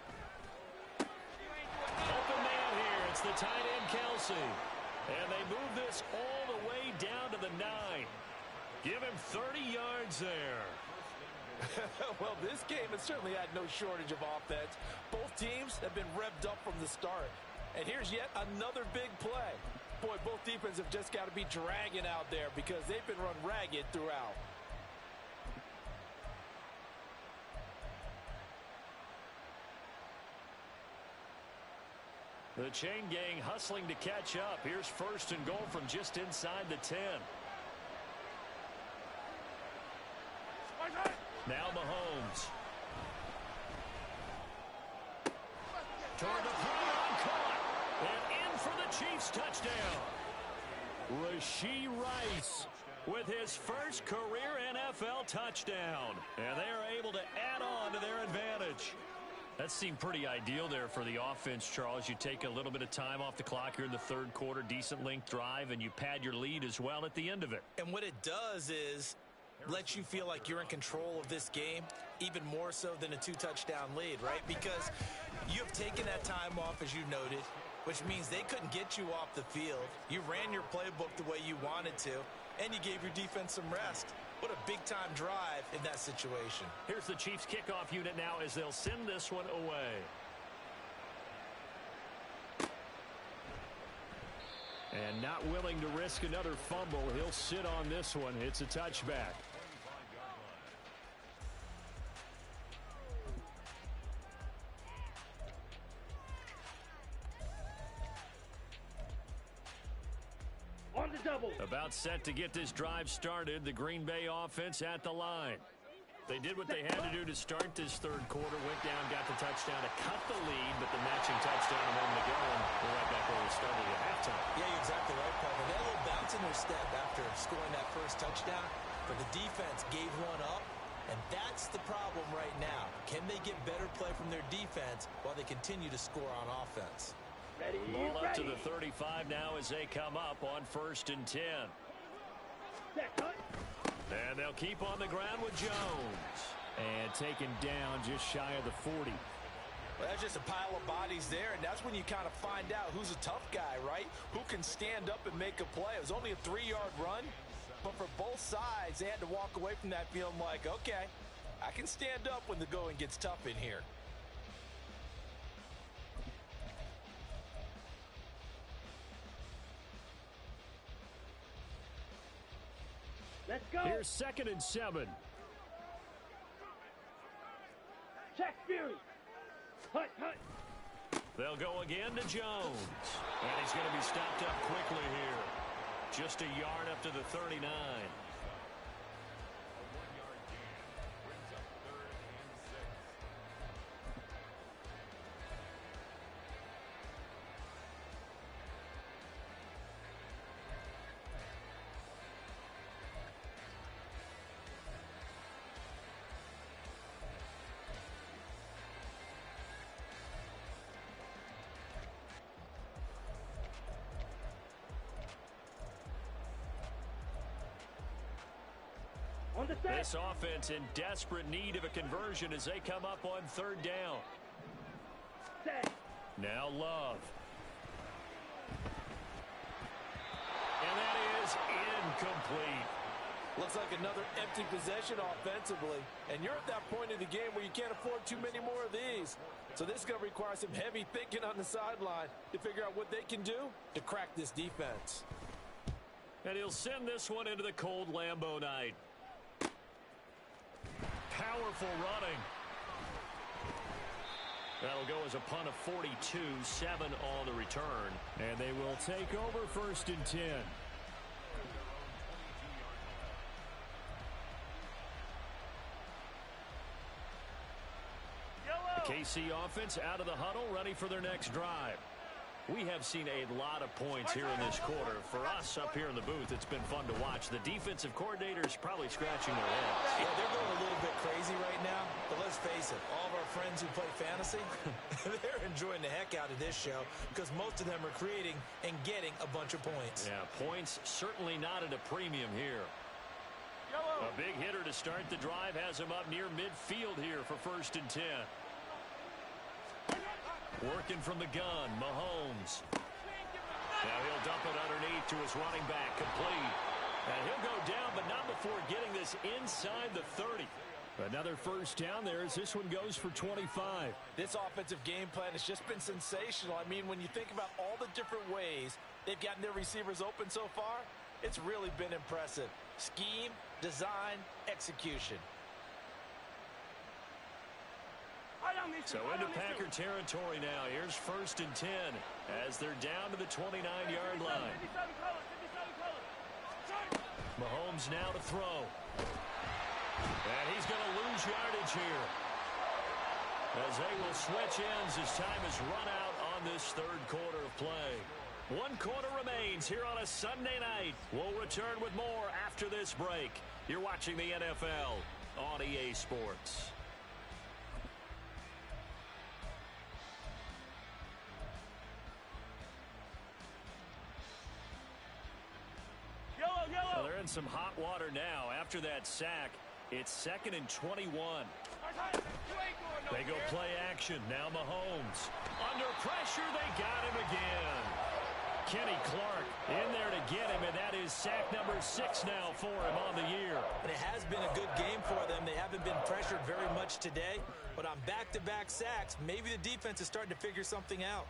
Speaker 1: Open man here. It's the tight end, Kelsey. And they move this all the way down to the 9. Give him 30 yards there.
Speaker 2: Well, this game has certainly had no shortage of offense. Both teams have been revved up from the start. And here's yet another big play. Boy, both defenses have just got to be dragging out there because they've been run ragged throughout.
Speaker 1: The chain gang hustling to catch up. Here's 1st and goal from just inside the 10. Now Mahomes. Toward the pylon, caught. And in for the Chiefs touchdown. Rashee Rice with his first career NFL touchdown. And they are able to add on to their advantage. That seemed pretty ideal there for the offense, Charles. You take a little bit of time off the clock here in the 3rd quarter, decent length drive, and you pad your lead as well at the end of it.
Speaker 2: And what it does is lets you feel like you're in control of this game, even more so than a 2-touchdown lead, right? Because you have taken that time off, as you noted, which means they couldn't get you off the field. You ran your playbook the way you wanted to, and you gave your defense some rest. What a big-time drive in that situation.
Speaker 1: Here's the Chiefs kickoff unit now as they'll send this one away. And not willing to risk another fumble. He'll sit on this one. It's a touchback.
Speaker 3: On the double.
Speaker 1: About set to get this drive started. The Green Bay offense at the line. They did what they had to do to start this 3rd quarter. Went down, got the touchdown to cut the lead, but the matching touchdown a moment ago, and we're right back where we started at halftime.
Speaker 2: Yeah, you're exactly right, Paul. They had a little bounce in their step after scoring that first touchdown, but the defense gave one up, and that's the problem right now. Can they get better play from their defense while they continue to score on offense?
Speaker 3: Ready,
Speaker 1: Ball up to
Speaker 3: ready.
Speaker 1: the 35 now as they come up on 1st and 10.
Speaker 3: Set, cut.
Speaker 1: And they'll keep on the ground with Jones. And taken down just shy of the 40.
Speaker 2: Well, that's just a pile of bodies there, and that's when you kind of find out who's a tough guy, right? Who can stand up and make a play. It was only a 3-yard run, but for both sides, they had to walk away from that feeling like, okay, I can stand up when the going gets tough in here.
Speaker 3: Let's go.
Speaker 1: Here's 2nd and 7.
Speaker 3: Check Fury. Hut, hut.
Speaker 1: They'll go again to Jones. And he's going to be stopped up quickly here. Just a yard up to the 39.
Speaker 3: On the set.
Speaker 1: This offense in desperate need of a conversion as they come up on 3rd down.
Speaker 3: Set.
Speaker 1: Now Love. And that is incomplete.
Speaker 2: Looks like another empty possession offensively. And you're at that point in the game where you can't afford too many more of these. So this is going to require some heavy thinking on the sideline to figure out what they can do to crack this defense.
Speaker 1: And he'll send this one into the cold Lambeau night. Powerful running. That'll go as a punt of 42, 7 on the return. And they will take over 1st and 10. The KC offense out of the huddle, ready for their next drive. We have seen a lot of points here in this quarter. For us up here in the booth, it's been fun to watch. The defensive coordinators probably scratching their heads.
Speaker 2: Yeah, they're going a little bit crazy right now. But let's face it, all of our friends who play fantasy, they're enjoying the heck out of this show because most of them are creating and getting a bunch of points.
Speaker 1: Yeah, points certainly not at a premium here. A big hitter to start the drive has him up near midfield here for 1st and 10. Working from the gun, Mahomes. Now he'll dump it underneath to his running back, complete. And he'll go down, but not before getting this inside the 30. Another first down there as this one goes for 25.
Speaker 2: This offensive game plan has just been sensational. I mean, when you think about all the different ways they've gotten their receivers open so far, it's really been impressive. Scheme, design, execution.
Speaker 1: So into Packer territory now. Here's 1st and 10 as they're down to the 29-yard line. Mahomes now to throw. And he's going to lose yardage here as they will switch ends as time is run out on this 3rd quarter of play. 1 quarter remains here on a Sunday night. We'll return with more after this break. You're watching the NFL on EA Sports. Well, they're in some hot water now. After that sack, it's 2nd and 21. They go play action. Now Mahomes. Under pressure, they got him again. Kenny Clark in there to get him, and that is sack number 6 now for him on the year.
Speaker 2: And it has been a good game for them. They haven't been pressured very much today, but on back-to-back sacks, maybe the defense is starting to figure something out.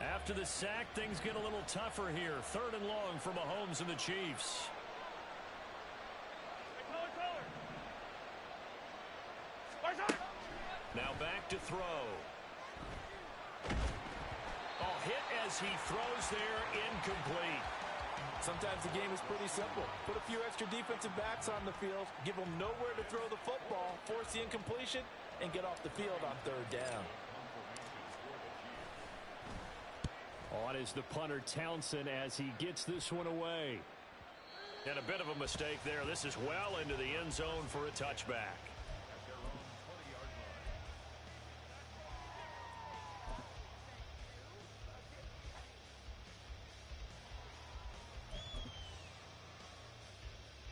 Speaker 1: After the sack, things get a little tougher here. 3rd and long for Mahomes and the Chiefs. Now back to throw. Oh, hit as he throws there, incomplete.
Speaker 2: Sometimes the game is pretty simple. Put a few extra defensive backs on the field, give them nowhere to throw the football, force the incompletion, and get off the field on 3rd down.
Speaker 1: On is the punter Townsend as he gets this one away. And a bit of a mistake there. This is well into the end zone for a touchback.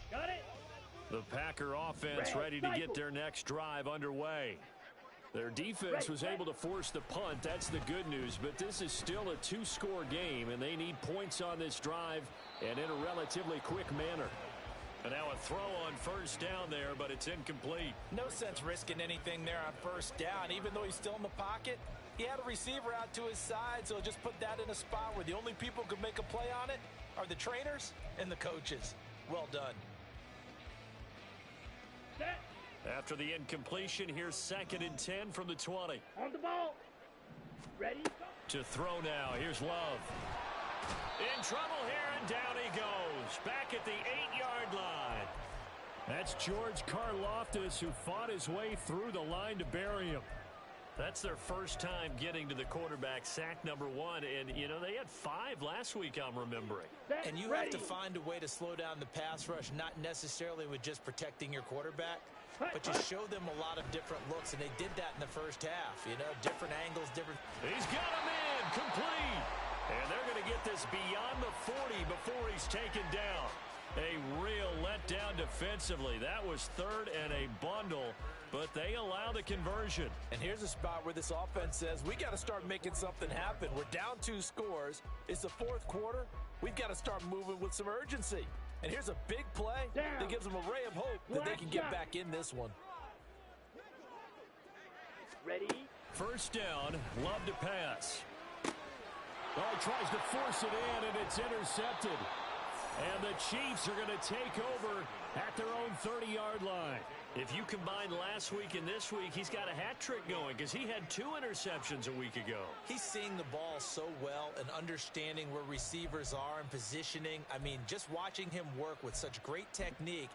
Speaker 3: Got it.
Speaker 1: The Packer offense ready to get their next drive underway. Their defense was able to force the punt. That's the good news. But this is still a 2-score game, and they need points on this drive and in a relatively quick manner. And now a throw on 1st down there, but it's incomplete.
Speaker 2: No sense risking anything there on 1st down. Even though he's still in the pocket, he had a receiver out to his side, so just put that in a spot where the only people who could make a play on it are the trainers and the coaches. Well done.
Speaker 3: Set.
Speaker 1: After the incompletion, here's 2nd and 10 from the 20.
Speaker 3: On the ball. Ready.
Speaker 1: To throw now. Here's Love. In trouble here, and down he goes. Back at the 8-yard line. That's George Karlaftis, who fought his way through the line to bury him. That's their first time getting to the quarterback, sack number 1. And, you know, they had 5 last week, I'm remembering.
Speaker 3: Set.
Speaker 2: And you
Speaker 3: Ready.
Speaker 2: have to find a way to slow down the pass rush, not necessarily with just protecting your quarterback, but you show them a lot of different looks, and they did that in the first half. You know, different angles, different.
Speaker 1: He's got him in, complete. And they're going to get this beyond the 40 before he's taken down. A real letdown defensively. That was 3rd and a bundle, but they allow the conversion.
Speaker 2: And here's a spot where this offense says, we got to start making something happen. We're down 2 scores. It's the 4th quarter. We've got to start moving with some urgency. And here's a big play that gives them a ray of hope that they can get back in this one.
Speaker 3: Ready.
Speaker 1: 1st down, Love to pass. Oh, he tries to force it in, and it's intercepted. And the Chiefs are going to take over at their own 30-yard line. If you combine last week and this week, he's got a hat trick going because he had 2 interceptions a week ago.
Speaker 2: He's seeing the ball so well and understanding where receivers are and positioning. I mean, just watching him work with such great technique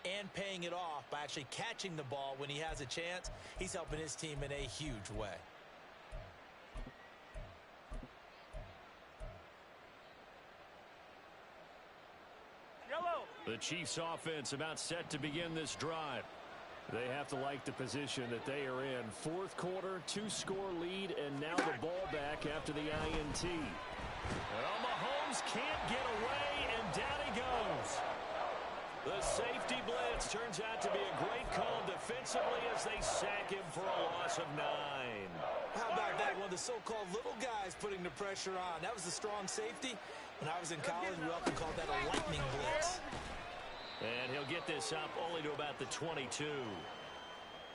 Speaker 2: and paying it off by actually catching the ball when he has a chance, he's helping his team in a huge way.
Speaker 1: The Chiefs offense about set to begin this drive. They have to like the position that they are in. Fourth quarter, 2-score lead, and now the ball back after the INT. Well, Mahomes can't get away, and down he goes. The safety blitz turns out to be a great call defensively as they sack him for a loss of 9.
Speaker 2: How about that? One of the so-called little guys putting the pressure on. That was the strong safety. When I was in college, we often called that a lightning blitz.
Speaker 1: And he'll get this up only to about the 22.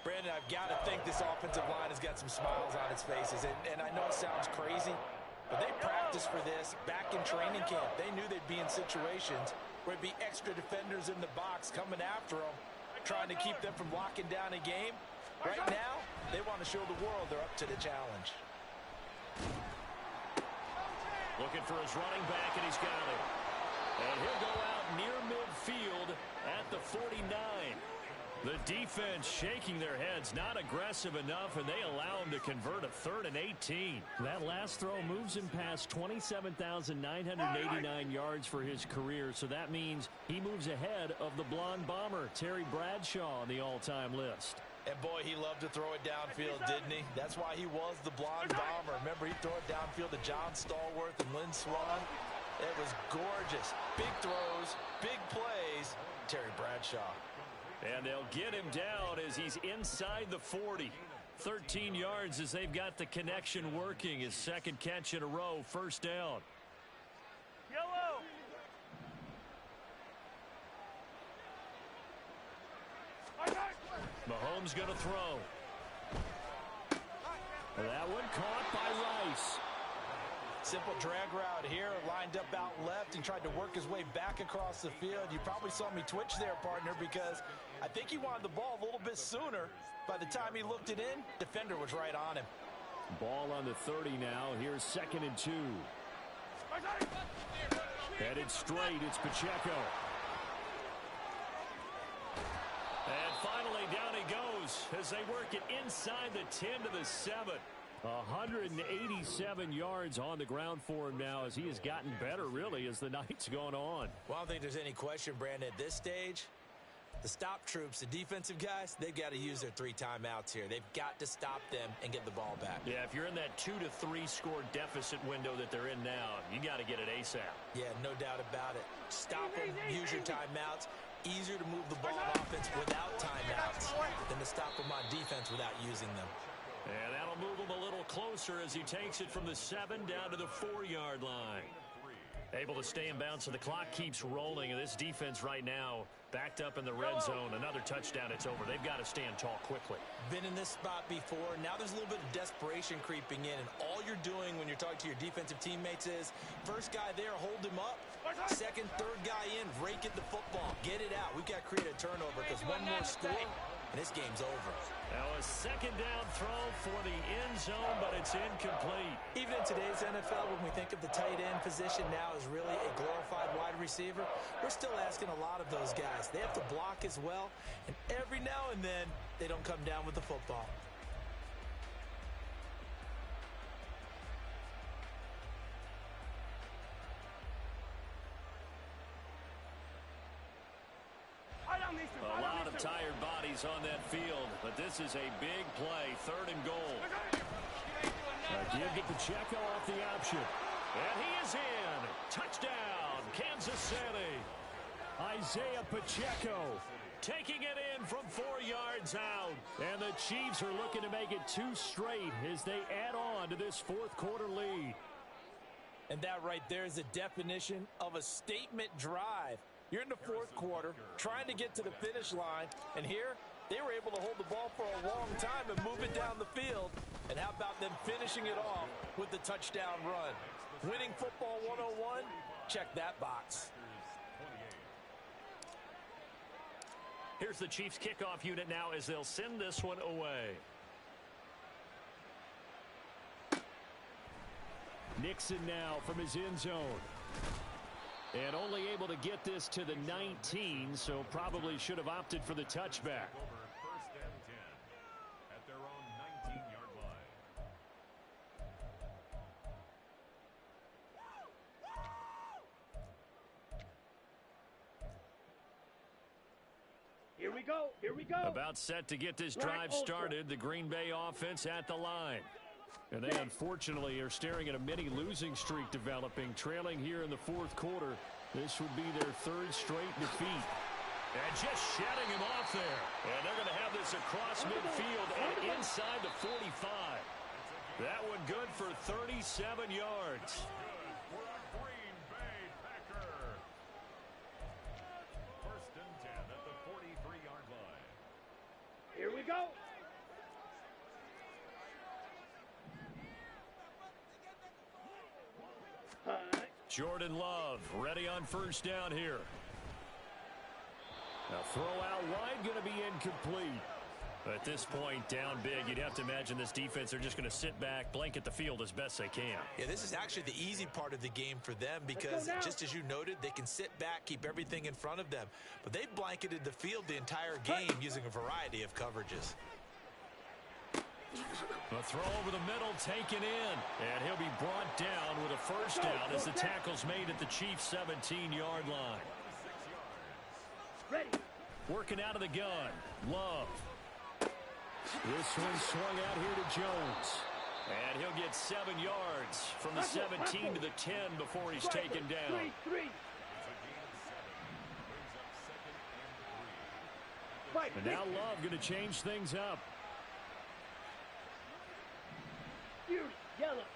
Speaker 2: Brandon, I've got to think this offensive line has got some smiles on its faces. And I know it sounds crazy, but they practiced for this back in training camp. They knew they'd be in situations where it'd be extra defenders in the box coming after them, trying to keep them from locking down a game. Right now, they want to show the world they're up to the challenge.
Speaker 1: Looking for his running back, and he's got it. And he'll go out near midfield at the 49. The defense shaking their heads, not aggressive enough, and they allow him to convert a 3rd and 18. That last throw moves him past 27,989 yards for his career, so that means he moves ahead of the blonde bomber, Terry Bradshaw, on the all-time list.
Speaker 2: And boy, he loved to throw it downfield, didn't he? That's why he was the blonde bomber. Remember, he'd throw it downfield to John Stallworth and Lynn Swann. It was gorgeous. Big throws, big plays. Terry Bradshaw.
Speaker 1: And they'll get him down as he's inside the 40. 13 yards as they've got the connection working. His second catch in a row, first down.
Speaker 3: Yellow.
Speaker 1: Mahomes going to throw. That one caught by Rice.
Speaker 2: Simple drag route here, lined up out left and tried to work his way back across the field. You probably saw me twitch there, partner, because I think he wanted the ball a little bit sooner. By the time he looked it in, defender was right on him.
Speaker 1: Ball on the 30 now. Here's 2nd and 2. Headed straight, it's Pacheco. And finally, down he goes as they work it inside the 10 to the 7. 187 yards on the ground for him now as he has gotten better, really, as the night's gone on.
Speaker 2: Well, I don't think there's any question, Brandon, at this stage. The stop troops, the defensive guys, they've got to use their 3 timeouts here. They've got to stop them and get the ball back.
Speaker 1: Yeah, if you're in that 2 to 3 score deficit window that they're in now, you got to get it ASAP.
Speaker 2: Yeah, no doubt about it. Stop them, use your timeouts. Easier to move the ball on offense without timeouts than to stop them on defense without using them.
Speaker 1: And that'll move him a little closer as he takes it from the 7 down to the 4-yard line. Able to stay in bounds, so the clock keeps rolling. And this defense right now backed up in the red zone. Another touchdown, it's over. They've got to stand tall quickly.
Speaker 2: Been in this spot before. Now there's a little bit of desperation creeping in. And all you're doing when you're talking to your defensive teammates is, first guy there, hold him up. Second, third guy in, rake at the football. Get it out. We've got to create a turnover because one more score, and this game's over.
Speaker 1: Now a 2nd down throw for the end zone, but it's incomplete.
Speaker 2: Even in today's NFL, when we think of the tight end position now as really a glorified wide receiver, we're still asking a lot of those guys. They have to block as well, and every now and then, they don't come down with the football.
Speaker 1: A lot of tired bodies on that field, but this is a big play, 3rd and goal. Give to Pacheco off the option. And he is in. Touchdown, Kansas City. Isaiah Pacheco taking it in from 4 yards out. And the Chiefs are looking to make it 2 straight as they add on to this 4th quarter lead.
Speaker 2: And that right there is the definition of a statement drive. You're in the 4th quarter, trying to get to the finish line, and here, they were able to hold the ball for a long time and move it down the field. And how about them finishing it off with the touchdown run? Winning football 101, check that box.
Speaker 1: Here's the Chiefs kickoff unit now as they'll send this one away. Nixon now from his end zone. And only able to get this to the 19, so probably should have opted for the touchback.
Speaker 4: First and 10 at their own 19-yard line.
Speaker 1: About set to get this drive started, the Green Bay offense at the line. And they unfortunately are staring at a mini losing streak developing, trailing here in the fourth quarter. This would be their third straight defeat. And just shutting him off there. And they're going to have this across midfield and inside the 45. That one good for 37 yards.
Speaker 4: For a Green Bay Packer. First and 10 at the 43-yard line.
Speaker 3: Here we go.
Speaker 1: Jordan Love ready on first down here. Now throw out wide, going to be incomplete. At this point, down big, you'd have to imagine this defense are just going to sit back, blanket the field as best they can.
Speaker 2: Yeah, this is actually the easy part of the game for them because, just as you noted, they can sit back, keep everything in front of them. But they've blanketed the field the entire game using a variety of coverages.
Speaker 1: A throw over the middle, taken in. And he'll be brought down with a first down as the tackle's made at the Chiefs' 17-yard line.
Speaker 3: Ready.
Speaker 1: Working out of the gun. Love. This one swung out here to Jones. And he'll get 7 yards from the 17 to the 10 before he's taken down. And now Love going to change things up.
Speaker 3: Yellow.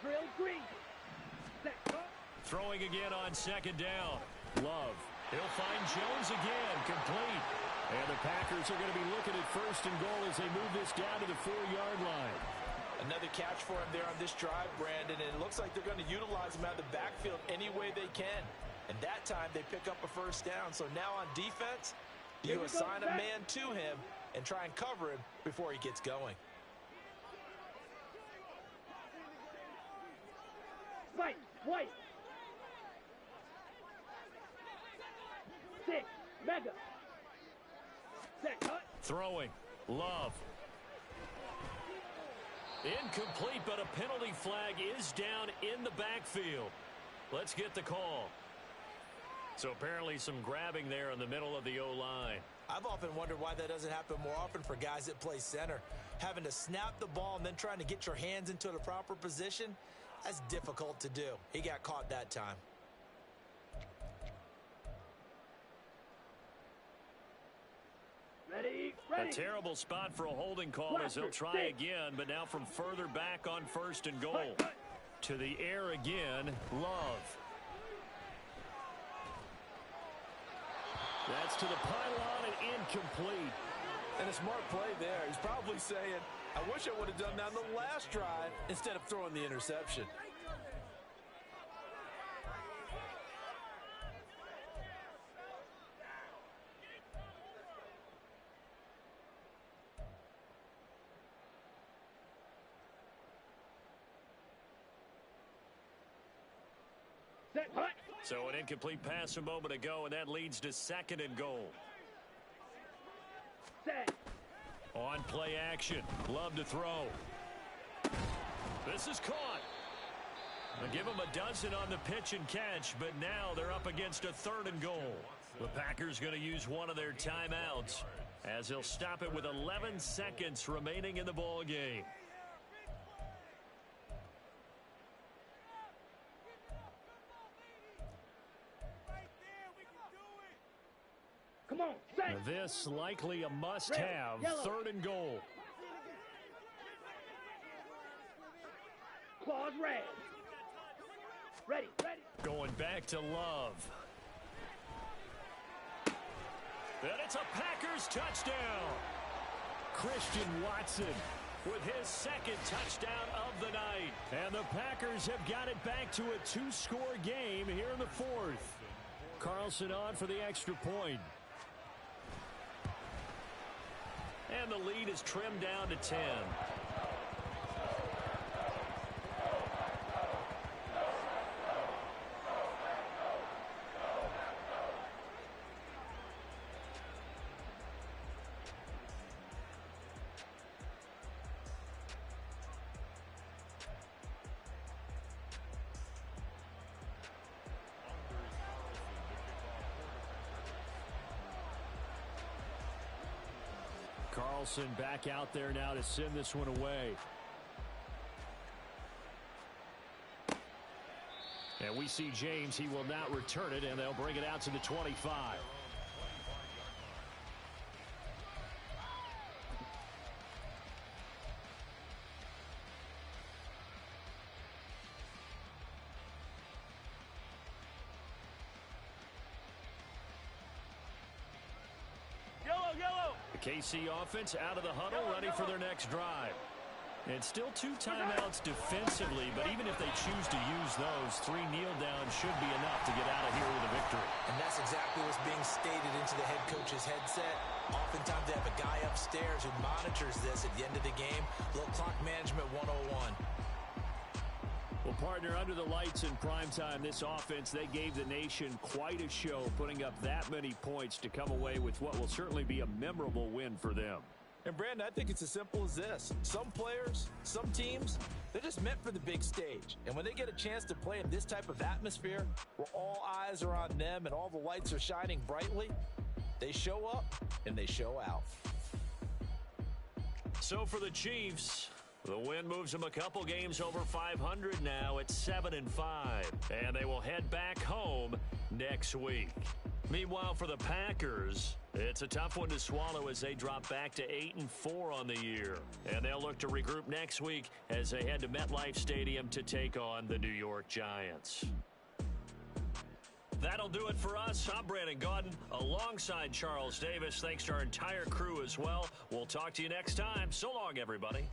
Speaker 3: Drill green.
Speaker 1: Throwing again on second down. Love. He'll find Jones again. Complete. And the Packers are going to be looking at first and goal as they move this down to the 4-yard line.
Speaker 2: Another catch for him there on this drive, Brandon, and it looks like they're going to utilize him out of the backfield any way they can. And that time they pick up a first down. So now on defense, you assign a man to him and try and cover him before he gets going.
Speaker 3: White. 6. Mega. Set cut.
Speaker 1: Throwing. Love. Incomplete, but a penalty flag is down in the backfield. Let's get the call. So apparently some grabbing there in the middle of the O-line.
Speaker 2: I've often wondered why that doesn't happen more often for guys that play center. Having to snap the ball and then trying to get your hands into the proper position, that's difficult to do. He got caught that time.
Speaker 3: Ready.
Speaker 1: A terrible spot for a holding call as he'll try again, but now from further back on first and goal. To the air again, Love. That's to the pylon and incomplete.
Speaker 2: And a smart play there. He's probably saying, I wish I would have done that on the last drive instead of throwing the interception.
Speaker 1: So an incomplete pass a moment ago, and that leads to second and goal.
Speaker 3: Set.
Speaker 1: On play action. Love to throw. This is caught. They'll give him a dozen on the pitch and catch, but now they're up against a third and goal. The Packers going to use one of their timeouts as they'll stop it with 11 seconds remaining in the ball game.
Speaker 3: Come on, set.
Speaker 1: This likely a must-have. Third and goal.
Speaker 3: Claws red. Ready.
Speaker 1: Going back to Love. And it's a Packers touchdown. Christian Watson with his second touchdown of the night. And the Packers have got it back to a 2-score game here in the fourth. Carlson on for the extra point. And the lead is trimmed down to 10. Carlson back out there now to send this one away. And we see James. He will not return it, and they'll bring it out to the 25. The KC offense out of the huddle, ready for their next drive. And still 2 timeouts defensively, but even if they choose to use those, 3 kneel downs should be enough to get out of here with a victory.
Speaker 2: And that's exactly what's being stated into the head coach's headset. Oftentimes they have a guy upstairs who monitors this at the end of the game. Little clock management 101.
Speaker 1: Well, partner, under the lights in primetime, this offense, they gave the nation quite a show, putting up that many points to come away with what will certainly be a memorable win for them.
Speaker 2: And, Brandon, I think it's as simple as this. Some players, some teams, they're just meant for the big stage. And when they get a chance to play in this type of atmosphere, where all eyes are on them and all the lights are shining brightly, they show up and they show out.
Speaker 1: So for the Chiefs, the win moves them a couple games over 500 now at 7-5. And they will head back home next week. Meanwhile, for the Packers, it's a tough one to swallow as they drop back to 8-4 on the year. And they'll look to regroup next week as they head to MetLife Stadium to take on the New York Giants. That'll do it for us. I'm Brandon Gaudin alongside Charles Davis. Thanks to our entire crew as well. We'll talk to you next time. So long, everybody.